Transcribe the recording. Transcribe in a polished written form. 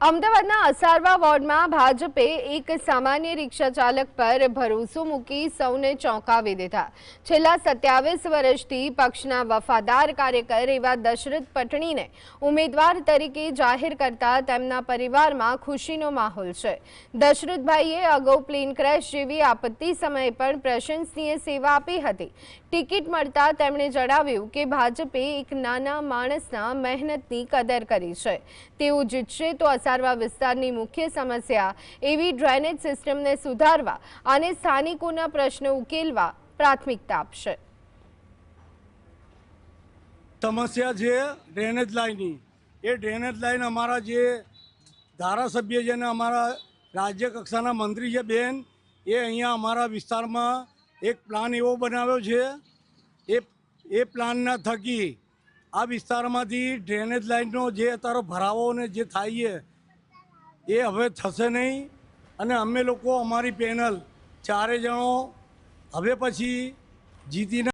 અમદાવાદના અસારવા વોર્ડમાં ભાજપે એક સામાન્ય રિક્ષા ચાલક પર ભરોસો મૂકી સૌને ચોંકાવી દીધા। છેલ્લા 27 વર્ષથી પક્ષના વફાદાર કાર્યકર એવા દશરથ પટણીને ઉમેદવાર તરીકે જાહેર કરતા તેમના પરિવારમાં ખુશીનો માહોલ છે। દશરથભાઈએ અગાઉ પ્લેન ક્રેશ જેવી આપત્તિ સમયે પણ પ્રશંસનીય સેવા આપી હતી। ટિકિટ મળતા તેમણે જણાવ્યું કે ભાજપે એક નાના માણસના મહેનતની કદર કરી છે। તેઓ જીતશે તો અસારવા વિસ્તારની મુખ્ય સમસ્યા એવી ડ્રેનેજ સિસ્ટમને સુધારવા અને સ્થાનિકોના પ્રશ્નો ઉકેલવા પ્રાથમિકતા આપશે। સમસ્યા છે ડ્રેનેજ લાઇનની। એ ડ્રેનેજ લાઇન અમારા જે ધારાસભ્ય છે ને અમારા રાજ્ય કક્ષાના મંત્રી છે બેન, એ અહીંયા અમારા વિસ્તારમાં એક પ્લાન એવો બનાવ્યો છે। એ પ્લાનના થકી આ વિસ્તારમાંથી ડ્રેનેજ લાઇનનો જે અત્યારે ભરાવો ને જે થાય છે એ હવે થશે નહીં। અને અમે લોકો અમારી પેનલ ચારે જણો હવે પછી જીતીને